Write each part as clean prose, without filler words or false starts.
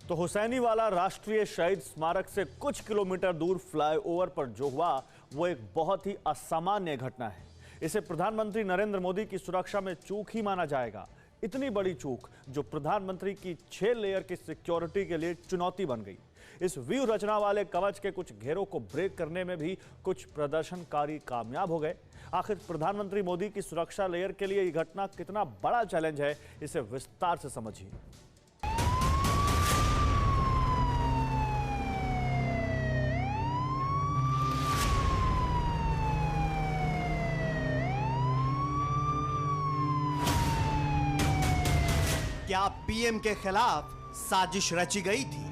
तो हुसैनीवाला राष्ट्रीय शहीद स्मारक से कुछ किलोमीटर दूर फ्लाईओवर पर जो हुआ वो एक बहुत ही असामान्य घटना है। इसे प्रधानमंत्री नरेंद्र मोदी की सुरक्षा में चूक ही माना जाएगा। इतनी बड़ी चूक जो प्रधानमंत्री की 6 लेयर की सिक्योरिटी के लिए चुनौती बन गई। इस व्यू रचना वाले कवच के कुछ घेरों को ब्रेक करने में भी कुछ प्रदर्शनकारी कामयाब हो गए। आखिर प्रधानमंत्री मोदी की सुरक्षा लेयर के लिए यह घटना कितना बड़ा चैलेंज है, इसे विस्तार से समझिए। क्या पीएम के खिलाफ साजिश रची गई थी?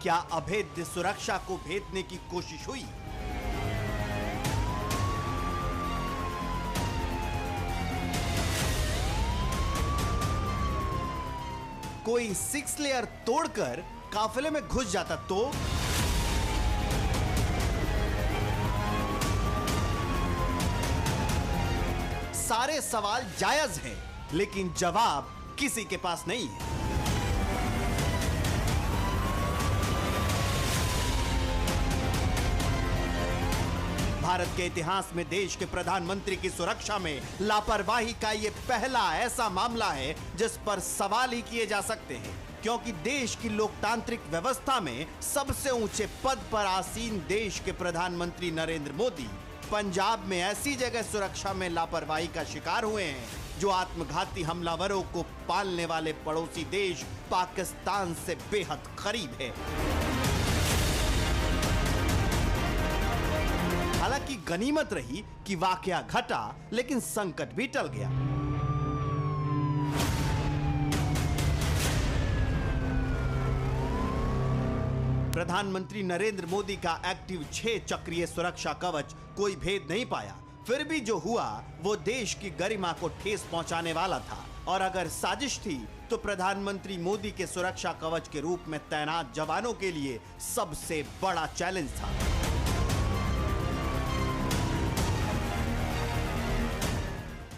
क्या अभेद्य सुरक्षा को भेदने की कोशिश हुई? कोई 6 लेयर तोड़कर काफिले में घुस जाता तो? सारे सवाल जायज हैं, लेकिन जवाब किसी के पास नहीं है। भारत के इतिहास में देश के प्रधानमंत्री की सुरक्षा में लापरवाही का यह पहला ऐसा मामला है जिस पर सवाल ही किए जा सकते हैं, क्योंकि देश की लोकतांत्रिक व्यवस्था में सबसे ऊंचे पद पर आसीन देश के प्रधानमंत्री नरेंद्र मोदी पंजाब में ऐसी जगह सुरक्षा में लापरवाही का शिकार हुए हैं जो आत्मघाती हमलावरों को पालने वाले पड़ोसी देश पाकिस्तान से बेहद करीब है। हालांकि गनीमत रही कि वाकया घटा, लेकिन संकट भी टल गया। प्रधानमंत्री नरेंद्र मोदी का एक्टिव 6 चक्रीय सुरक्षा कवच कोई भेद नहीं पाया। फिर भी जो हुआ वो देश की गरिमा को ठेस पहुंचाने वाला था, और अगर साजिश थी तो प्रधानमंत्री मोदी के सुरक्षा कवच के रूप में तैनात जवानों के लिए सबसे बड़ा चैलेंज था।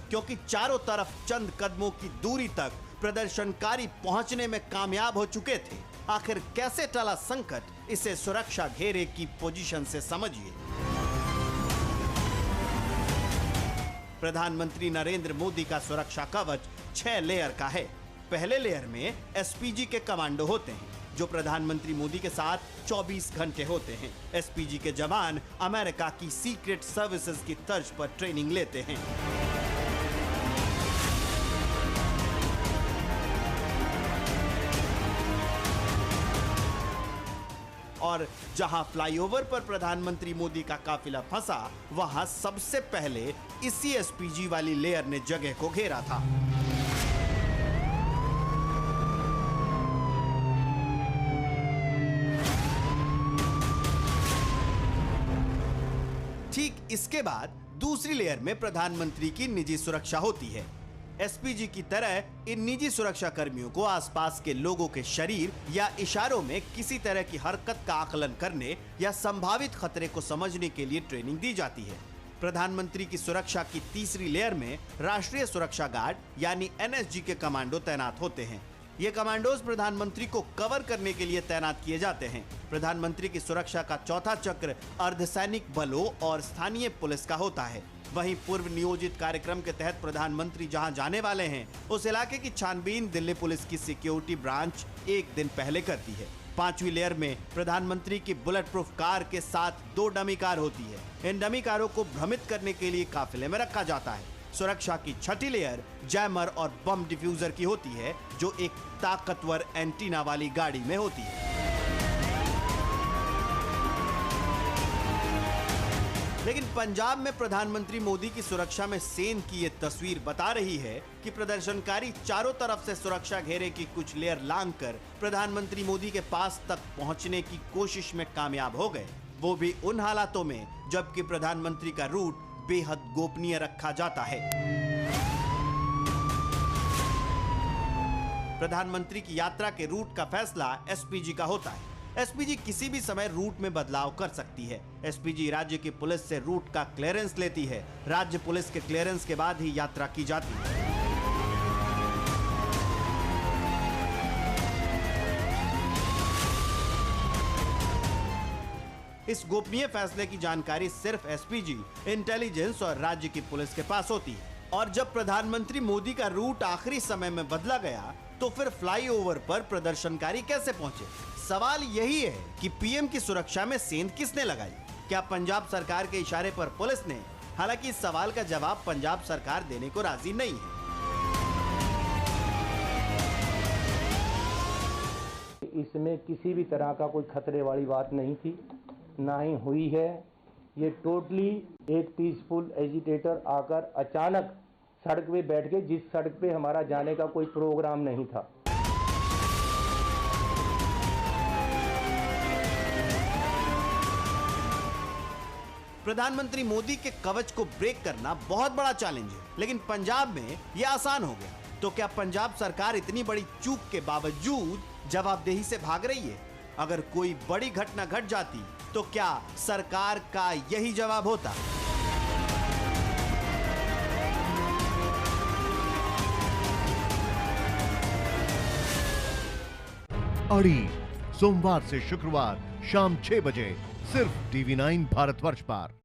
क्योंकि चारों तरफ चंद कदमों की दूरी तक प्रदर्शनकारी पहुंचने में कामयाब हो चुके थे। आखिर कैसे टला संकट, इसे सुरक्षा घेरे की पोजीशन से समझिए। प्रधानमंत्री नरेंद्र मोदी का सुरक्षा कवच 6 लेयर का है। पहले लेयर में एसपीजी के कमांडो होते हैं जो प्रधानमंत्री मोदी के साथ 24 घंटे होते हैं। एसपीजी के जवान अमेरिका की सीक्रेट सर्विसेज की तर्ज पर ट्रेनिंग लेते हैं। और जहां फ्लाईओवर पर प्रधानमंत्री मोदी का काफिला फंसा, वहां सबसे पहले इसी एसपीजी वाली लेयर ने जगह को घेरा था। ठीक इसके बाद दूसरी लेयर में प्रधानमंत्री की निजी सुरक्षा होती है। एसपीजी की तरह इन निजी सुरक्षा कर्मियों को आसपास के लोगों के शरीर या इशारों में किसी तरह की हरकत का आकलन करने या संभावित खतरे को समझने के लिए ट्रेनिंग दी जाती है। प्रधानमंत्री की सुरक्षा की तीसरी लेयर में राष्ट्रीय सुरक्षा गार्ड यानी एनएसजी के कमांडो तैनात होते हैं। ये कमांडोज प्रधानमंत्री को कवर करने के लिए तैनात किए जाते हैं। प्रधानमंत्री की सुरक्षा का चौथा चक्र अर्धसैनिक बलों और स्थानीय पुलिस का होता है। वहीं पूर्व नियोजित कार्यक्रम के तहत प्रधानमंत्री जहां जाने वाले हैं, उस इलाके की छानबीन दिल्ली पुलिस की सिक्योरिटी ब्रांच एक दिन पहले करती है। 5वीं लेयर में प्रधानमंत्री की बुलेट प्रूफ कार के साथ 2 डमी कार होती है। इन डमी कारों को भ्रमित करने के लिए काफिले में रखा जाता है। सुरक्षा की 6ठी लेयर जैमर और बम डिफ्यूजर की होती है, जो एक ताकतवर एंटीना वाली गाड़ी में होती है। लेकिन पंजाब में प्रधानमंत्री मोदी की सुरक्षा में सेन की ये तस्वीर बता रही है कि प्रदर्शनकारी चारों तरफ से सुरक्षा घेरे की कुछ लेयर लांघकर प्रधानमंत्री मोदी के पास तक पहुंचने की कोशिश में कामयाब हो गए, वो भी उन हालातों में जबकि प्रधानमंत्री का रूट बेहद गोपनीय रखा जाता है। प्रधानमंत्री की यात्रा के रूट का फैसला एसपीजी का होता है। एसपीजी किसी भी समय रूट में बदलाव कर सकती है। एसपीजी राज्य की पुलिस से रूट का क्लियरेंस लेती है। राज्य पुलिस के क्लियरेंस के बाद ही यात्रा की जाती है। इस गोपनीय फैसले की जानकारी सिर्फ एसपीजी, इंटेलिजेंस और राज्य की पुलिस के पास होती है। और जब प्रधानमंत्री मोदी का रूट आखिरी समय में बदला गया तो फिर फ्लाईओवर पर प्रदर्शनकारी कैसे पहुंचे? सवाल यही है कि पीएम की सुरक्षा में सेंध किसने लगाई? क्या पंजाब सरकार के इशारे पर पुलिस ने? हालांकि इस सवाल का जवाब पंजाब सरकार देने को राजी नहीं है। इसमें किसी भी तरह का कोई खतरे वाली बात नहीं थी, ना ही हुई है। ये टोटली एक पीसफुल एजिटेटर आकर अचानक सड़क पे बैठ के, जिस सड़क पे हमारा जाने का कोई प्रोग्राम नहीं था। प्रधानमंत्री मोदी के कवच को ब्रेक करना बहुत बड़ा चैलेंज है, लेकिन पंजाब में यह आसान हो गया। तो क्या पंजाब सरकार इतनी बड़ी चूक के बावजूद जवाबदेही से भाग रही है? अगर कोई बड़ी घटना घट जाती तो क्या सरकार का यही जवाब होता? अड़ी सोमवार से शुक्रवार शाम 6 बजे सिर्फ TV9 भारतवर्ष पर।